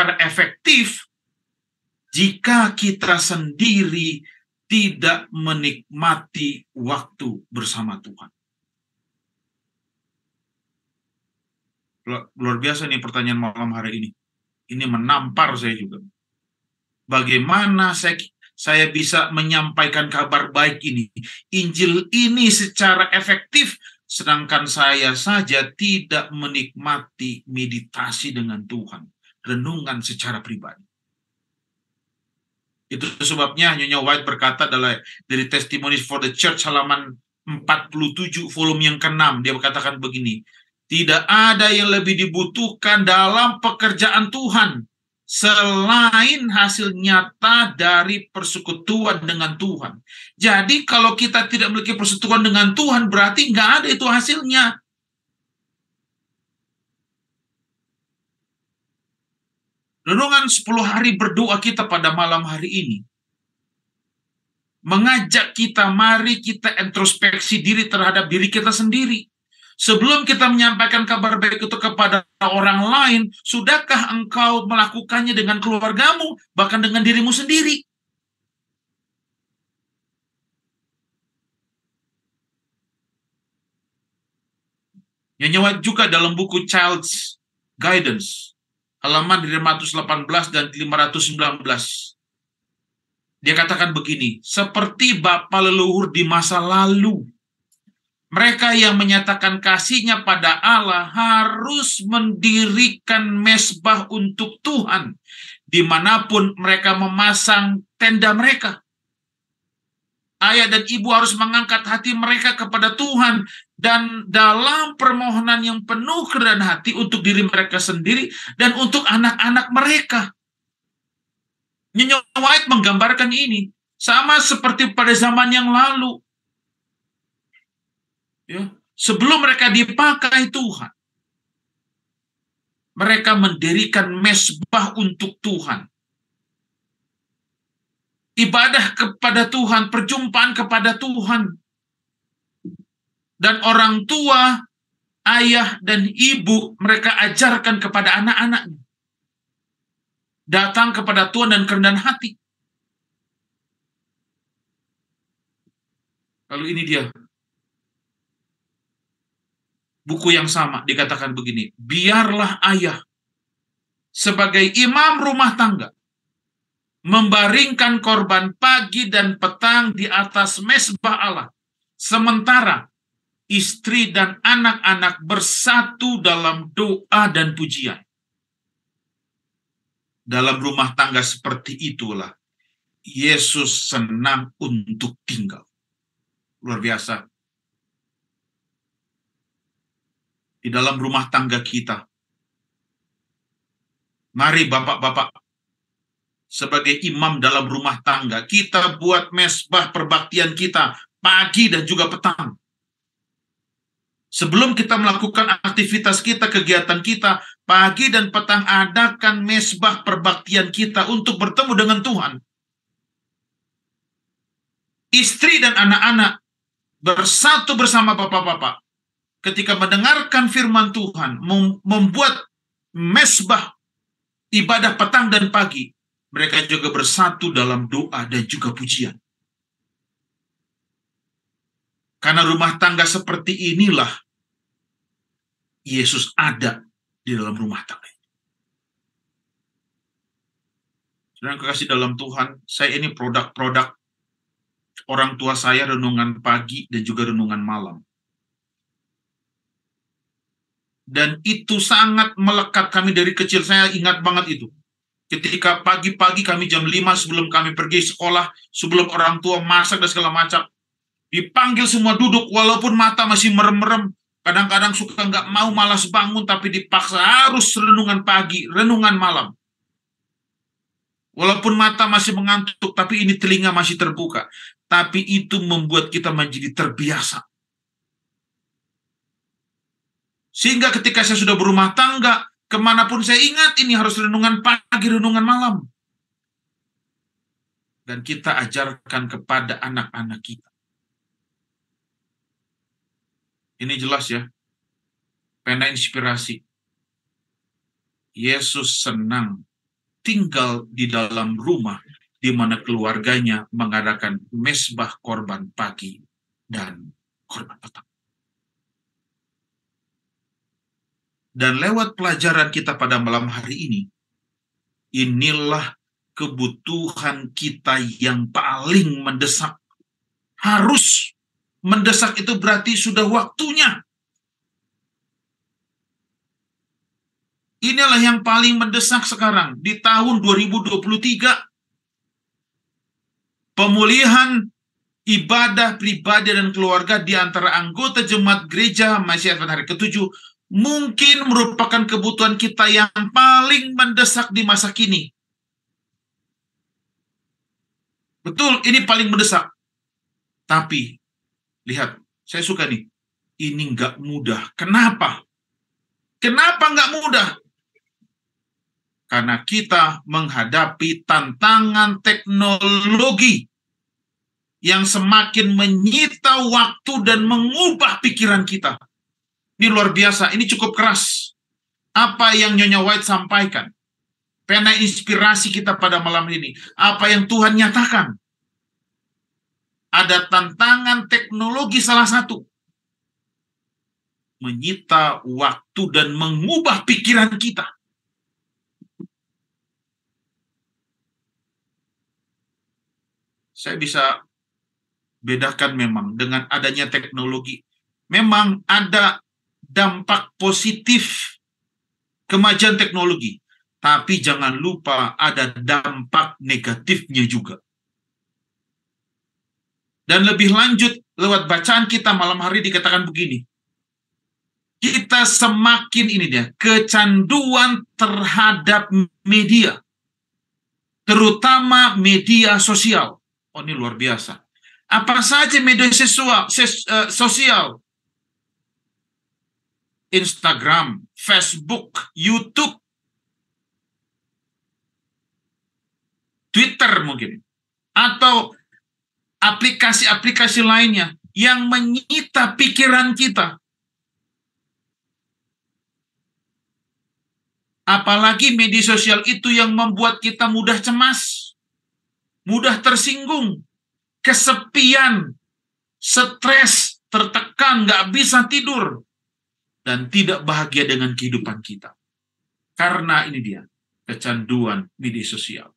secara efektif jika kita sendiri tidak menikmati waktu bersama Tuhan. Luar biasa nih pertanyaan malam hari ini. Ini menampar saya juga. Bagaimana saya bisa menyampaikan kabar baik ini, Injil ini secara efektif, sedangkan saya saja tidak menikmati meditasi dengan Tuhan, renungan secara pribadi. Itu sebabnya Nyonya White berkata dari Testimonies for the Church halaman 47 volume yang ke-6, dia berkatakan begini, tidak ada yang lebih dibutuhkan dalam pekerjaan Tuhan selain hasil nyata dari persekutuan dengan Tuhan. Jadi kalau kita tidak memiliki persekutuan dengan Tuhan, berarti nggak ada itu hasilnya. Renungan 10 hari berdoa kita pada malam hari ini mengajak kita, mari kita introspeksi diri terhadap diri kita sendiri. Sebelum kita menyampaikan kabar baik itu kepada orang lain, sudahkah engkau melakukannya dengan keluargamu, bahkan dengan dirimu sendiri? Nyonya juga dalam buku Child's Guidance, halaman 518 dan 519. Dia katakan begini, seperti bapa leluhur di masa lalu, mereka yang menyatakan kasihnya pada Allah harus mendirikan mezbah untuk Tuhan, dimanapun mereka memasang tenda mereka. Ayah dan ibu harus mengangkat hati mereka kepada Tuhan, dan dalam permohonan yang penuh kerendahan hati untuk diri mereka sendiri dan untuk anak-anak mereka. Nyonya White menggambarkan ini sama seperti pada zaman yang lalu. Ya, sebelum mereka dipakai Tuhan, mereka mendirikan mezbah untuk Tuhan. Ibadah kepada Tuhan, perjumpaan kepada Tuhan. Dan orang tua, ayah dan ibu, mereka ajarkan kepada anak-anaknya. Datang kepada Tuhan dan kerendahan hati. Lalu ini dia. Buku yang sama dikatakan begini, biarlah ayah sebagai imam rumah tangga membaringkan korban pagi dan petang di atas mezbah Allah, sementara istri dan anak-anak bersatu dalam doa dan pujian. Dalam rumah tangga seperti itulah Yesus senang untuk tinggal. Luar biasa. Di dalam rumah tangga kita, mari bapak-bapak, sebagai imam dalam rumah tangga, kita buat mezbah perbaktian kita pagi dan juga petang. Sebelum kita melakukan aktivitas kita, kegiatan kita, pagi dan petang adakan mezbah perbaktian kita untuk bertemu dengan Tuhan. Istri dan anak-anak bersatu bersama bapak-bapak. Ketika mendengarkan firman Tuhan, membuat mezbah ibadah petang dan pagi, mereka juga bersatu dalam doa dan juga pujian. Karena rumah tangga seperti inilah Yesus ada di dalam rumah tangga. Saudara yang kekasih dalam Tuhan, saya ini produk-produk orang tua saya, renungan pagi dan juga renungan malam. Dan itu sangat melekat kami dari kecil, saya ingat banget itu. Ketika pagi-pagi kami jam 5 sebelum kami pergi sekolah, sebelum orang tua masak dan segala macam, dipanggil semua duduk, walaupun mata masih merem-merem, kadang-kadang suka nggak mau, malas bangun, tapi dipaksa harus renungan pagi, renungan malam. Walaupun mata masih mengantuk, tapi ini telinga masih terbuka. Tapi itu membuat kita menjadi terbiasa. Sehingga ketika saya sudah berumah tangga, kemanapun saya ingat ini harus renungan pagi, renungan malam. Dan kita ajarkan kepada anak-anak kita. Ini jelas ya, pena inspirasi. Yesus senang tinggal di dalam rumah di mana keluarganya mengadakan mesbah korban pagi dan korban petang. Dan lewat pelajaran kita pada malam hari ini, inilah kebutuhan kita yang paling mendesak. Harus mendesak itu berarti sudah waktunya. Inilah yang paling mendesak sekarang di tahun 2023. Pemulihan ibadah pribadi dan keluarga di antara anggota jemaat gereja Masih Advent hari ke-7 mungkin merupakan kebutuhan kita yang paling mendesak di masa kini. Betul, ini paling mendesak. Tapi, lihat, saya suka nih, ini nggak mudah. Kenapa? Kenapa nggak mudah? Karena kita menghadapi tantangan teknologi yang semakin menyita waktu dan mengubah pikiran kita. Ini luar biasa, ini cukup keras. Apa yang Nyonya White sampaikan, pena inspirasi kita pada malam ini, apa yang Tuhan nyatakan. Ada tantangan teknologi salah satu. Menyita waktu dan mengubah pikiran kita. Saya bisa bedakan memang dengan adanya teknologi. Memang ada dampak positif kemajuan teknologi. Tapi jangan lupa ada dampak negatifnya juga. Dan lebih lanjut, lewat bacaan kita malam hari dikatakan begini. Kita semakin kecanduan terhadap media. Terutama media sosial. Oh, ini luar biasa. Apa saja media sosial? Instagram, Facebook, YouTube, Twitter mungkin. Atau aplikasi-aplikasi lainnya yang menyita pikiran kita. Apalagi media sosial itu yang membuat kita mudah cemas, mudah tersinggung, kesepian, stres, tertekan, nggak bisa tidur, dan tidak bahagia dengan kehidupan kita. Karena ini dia, kecanduan media sosial.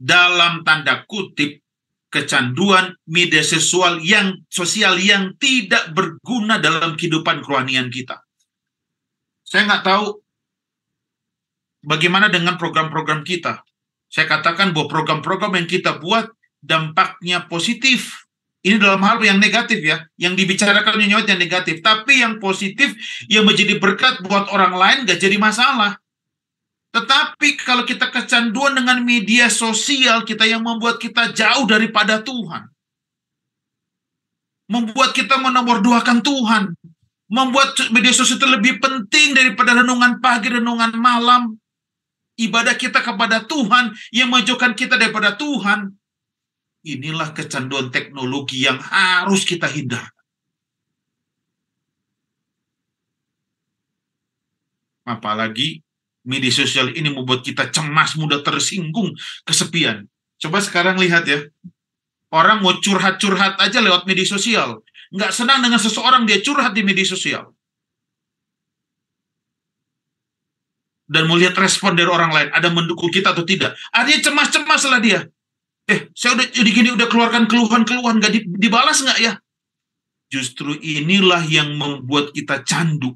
Dalam tanda kutip, kecanduan media sosial yang tidak berguna dalam kehidupan kerohanian kita. Saya nggak tahu bagaimana dengan program-program kita. Saya katakan bahwa program-program yang kita buat dampaknya positif. Ini dalam hal yang negatif ya. Yang dibicarakan yang negatif. Tapi yang positif yang menjadi berkat buat orang lain nggak jadi masalah. Tetapi kalau kita kecanduan dengan media sosial kita yang membuat kita jauh daripada Tuhan. Membuat kita menomorduakan Tuhan. Membuat media sosial itu lebih penting daripada renungan pagi, renungan malam. Ibadah kita kepada Tuhan yang menjauhkan kita daripada Tuhan. Inilah kecanduan teknologi yang harus kita hindari. Apalagi media sosial ini membuat kita cemas, mudah tersinggung, kesepian. Coba sekarang lihat ya. Orang mau curhat-curhat aja lewat media sosial. Nggak senang dengan seseorang, dia curhat di media sosial. Dan mau lihat respon dari orang lain, ada mendukung kita atau tidak. Artinya cemas-cemas lah dia. Saya udah keluarkan keluhan-keluhan, nggak dibalas nggak ya? Justru inilah yang membuat kita candu.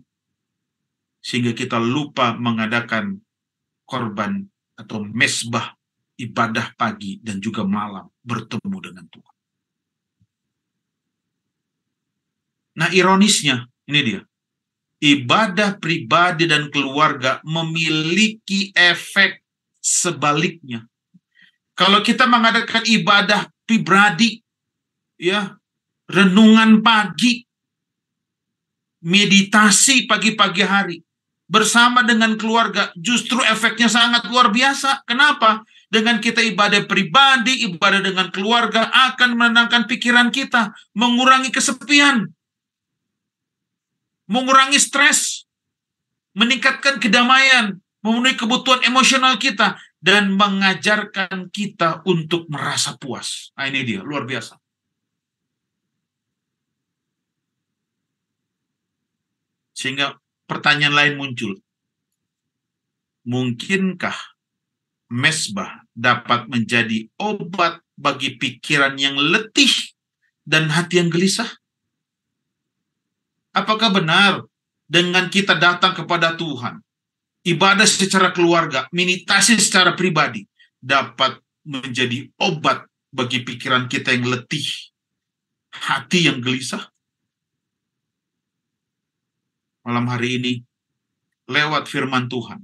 Sehingga kita lupa mengadakan korban atau mesbah ibadah pagi dan juga malam bertemu dengan Tuhan. Nah, ironisnya, ini dia. Ibadah pribadi dan keluarga memiliki efek sebaliknya. Kalau kita mengadakan ibadah pribadi, ya, renungan pagi, meditasi pagi-pagi hari, bersama dengan keluarga, justru efeknya sangat luar biasa. Kenapa? Dengan kita ibadah pribadi, ibadah dengan keluarga akan menenangkan pikiran kita, mengurangi kesepian, mengurangi stres, meningkatkan kedamaian, memenuhi kebutuhan emosional kita, dan mengajarkan kita untuk merasa puas. Nah, ini dia, luar biasa. Sehingga pertanyaan lain muncul. Mungkinkah mesbah dapat menjadi obat bagi pikiran yang letih dan hati yang gelisah? Apakah benar dengan kita datang kepada Tuhan, ibadah secara keluarga, meditasi secara pribadi, dapat menjadi obat bagi pikiran kita yang letih, hati yang gelisah? Malam hari ini, lewat firman Tuhan,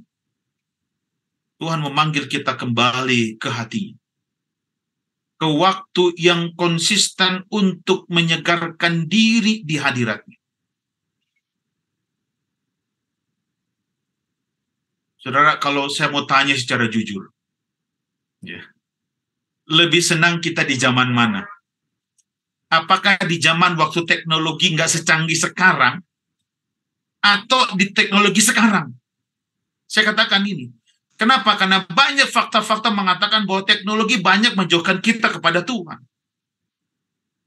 Tuhan memanggil kita kembali ke hati, ke waktu yang konsisten untuk menyegarkan diri di hadirat-Nya. Saudara, kalau saya mau tanya secara jujur, lebih senang kita di zaman mana? Apakah di zaman waktu teknologi nggak secanggih sekarang, atau di teknologi sekarang? Saya katakan ini. Kenapa? Karena banyak fakta-fakta mengatakan bahwa teknologi banyak menjauhkan kita kepada Tuhan.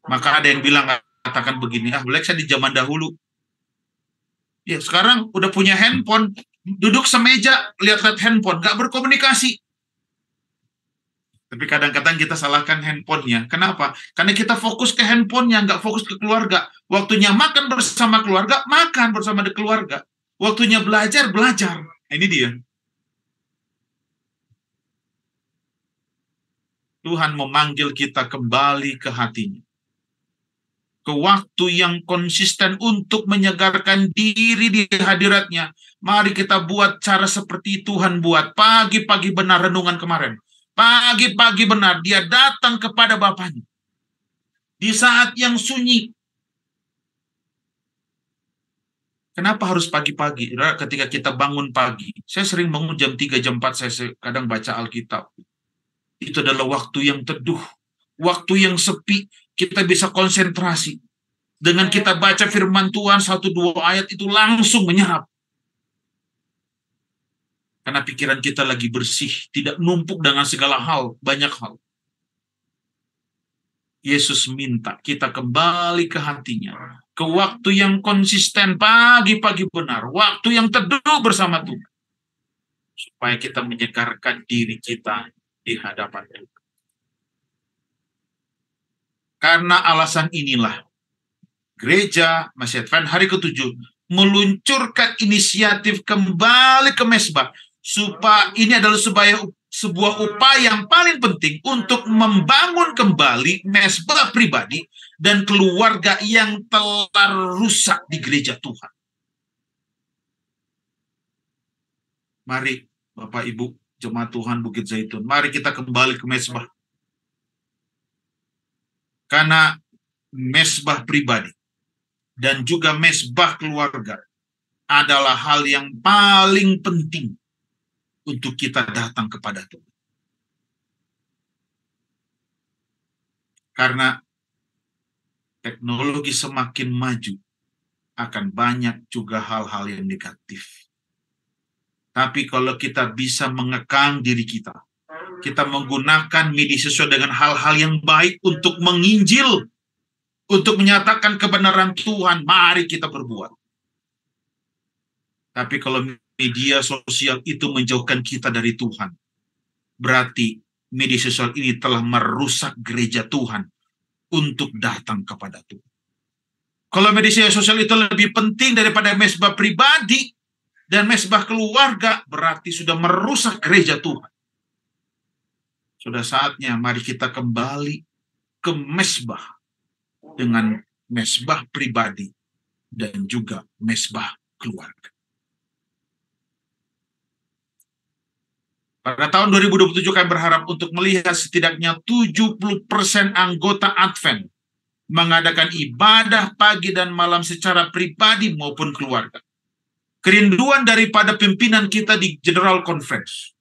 Maka ada yang bilang, katakan begini, boleh saya di zaman dahulu. Ya, sekarang udah punya handphone, duduk semeja, lihat-lihat handphone, nggak berkomunikasi. Tapi kadang-kadang kita salahkan handphonenya. Kenapa? Karena kita fokus ke handphonenya, nggak fokus ke keluarga. Waktunya makan bersama keluarga, makan bersama keluarga. Waktunya belajar, belajar. Ini dia. Tuhan memanggil kita kembali ke hatinya, ke waktu yang konsisten untuk menyegarkan diri di hadirat-Nya. Mari kita buat cara seperti Tuhan buat. Pagi-pagi benar renungan kemarin. Pagi-pagi benar dia datang kepada Bapaknya. Di saat yang sunyi. Kenapa harus pagi-pagi? Ketika kita bangun pagi. Saya sering bangun jam 3, jam 4. Saya kadang baca Alkitab. Itu adalah waktu yang teduh, waktu yang sepi, kita bisa konsentrasi. Dengan kita baca firman Tuhan, 1-2 ayat itu langsung menyerap. Karena pikiran kita lagi bersih, tidak numpuk dengan segala hal, banyak hal. Yesus minta kita kembali ke hatinya, ke waktu yang konsisten, pagi-pagi benar, waktu yang teduh bersama Tuhan. Supaya kita menyegarkan diri kita di hadapan-Nya. Karena alasan inilah, Gereja Masjid Advent hari ke-7 meluncurkan inisiatif kembali ke mesbah. Supaya ini adalah sebuah upaya yang paling penting untuk membangun kembali mesbah pribadi dan keluarga yang telah rusak di gereja Tuhan. Mari Bapak Ibu jemaat Tuhan Bukit Zaitun, mari kita kembali ke mesbah. Karena mesbah pribadi dan juga mesbah keluarga adalah hal yang paling penting untuk kita datang kepada Tuhan. Karena teknologi semakin maju, akan banyak juga hal-hal yang negatif. Tapi kalau kita bisa mengekang diri kita, kita menggunakan media sosial dengan hal-hal yang baik untuk menginjil, untuk menyatakan kebenaran Tuhan, mari kita berbuat. Tapi kalau media sosial itu menjauhkan kita dari Tuhan, berarti media sosial ini telah merusak gereja Tuhan untuk datang kepada Tuhan. Kalau media sosial itu lebih penting daripada mesbah pribadi dan mesbah keluarga, berarti sudah merusak gereja Tuhan. Sudah saatnya mari kita kembali ke mesbah dengan mesbah pribadi dan juga mesbah keluarga. Pada tahun 2027 kami berharap untuk melihat setidaknya 70% anggota Advent mengadakan ibadah pagi dan malam secara pribadi maupun keluarga. Kerinduan daripada pimpinan kita di General Conference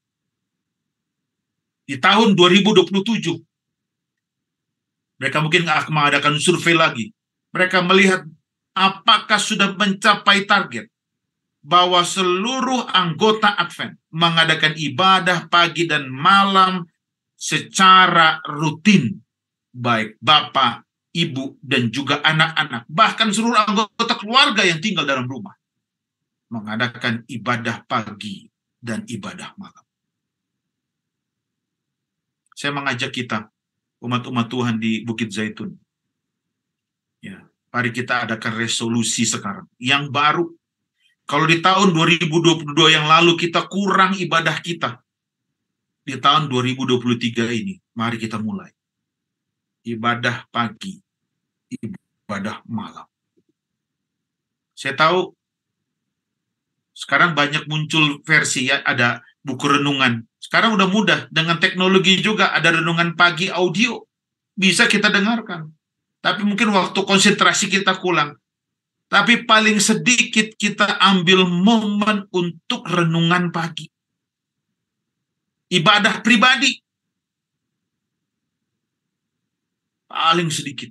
di tahun 2027, mereka mungkin akan mengadakan survei lagi. Mereka melihat apakah sudah mencapai target bahwa seluruh anggota Advent mengadakan ibadah pagi dan malam secara rutin, baik bapak, ibu, dan juga anak-anak, bahkan seluruh anggota keluarga yang tinggal dalam rumah, mengadakan ibadah pagi dan ibadah malam. Saya mengajak kita, umat-umat Tuhan di Bukit Zaitun, ya, mari kita adakan resolusi sekarang, yang baru. Kalau di tahun 2022 yang lalu kita kurang ibadah kita, di tahun 2023 ini, mari kita mulai. Ibadah pagi, ibadah malam. Saya tahu sekarang banyak muncul versi, ya, ada buku renungan. Sekarang udah mudah, dengan teknologi juga ada renungan pagi audio. Bisa kita dengarkan. Tapi mungkin waktu konsentrasi kita kurang. Tapi paling sedikit kita ambil momen untuk renungan pagi. Ibadah pribadi. Paling sedikit.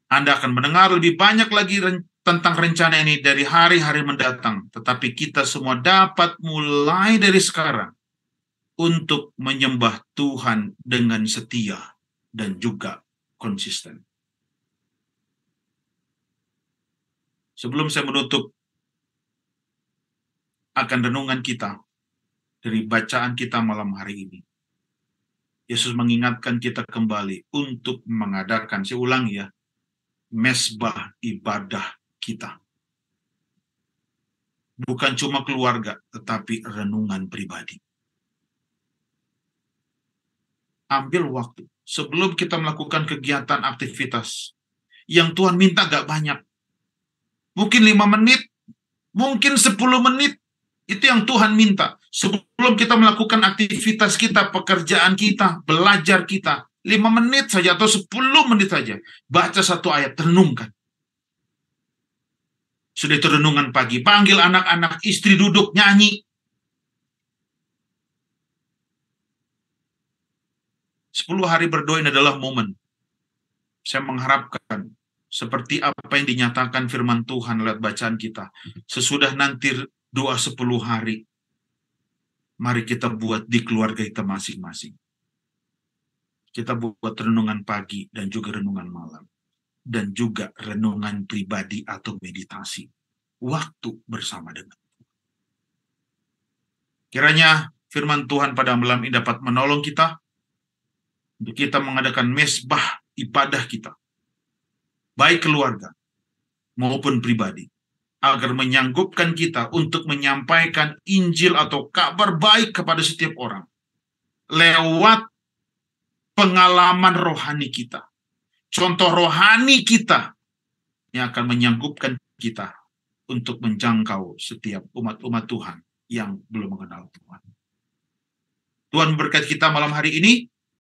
Anda akan mendengar lebih banyak lagi tentang rencana ini dari hari-hari mendatang. Tetapi kita semua dapat mulai dari sekarang untuk menyembah Tuhan dengan setia dan juga konsisten. Sebelum saya menutup akan renungan kita dari bacaan kita malam hari ini, Yesus mengingatkan kita kembali untuk mengadakan, saya ulangi ya, mesbah ibadah kita. Bukan cuma keluarga, tetapi renungan pribadi. Ambil waktu sebelum kita melakukan kegiatan aktivitas yang Tuhan minta gak banyak. Mungkin 5 menit, mungkin 10 menit, itu yang Tuhan minta. Sebelum kita melakukan aktivitas kita, pekerjaan kita, belajar kita, 5 menit saja atau 10 menit saja. Baca satu ayat, renungkan. Sudah itu renungan pagi, panggil anak-anak, istri duduk, nyanyi. 10 hari berdoa ini adalah momen. Saya mengharapkan seperti apa yang dinyatakan firman Tuhan lewat bacaan kita. Sesudah nanti doa 10 hari, mari kita buat di keluarga kita masing-masing. Kita buat renungan pagi dan juga renungan malam. Dan juga renungan pribadi atau meditasi. Waktu bersama dengan Tuhan. Kiranya firman Tuhan pada malam ini dapat menolong kita untuk kita mengadakan mesbah ibadah kita, baik keluarga maupun pribadi, agar menyanggupkan kita untuk menyampaikan Injil atau kabar baik kepada setiap orang lewat pengalaman rohani kita, contoh rohani kita yang akan menyanggupkan kita untuk menjangkau setiap umat-umat Tuhan yang belum mengenal Tuhan. Tuhan memberkati kita malam hari ini.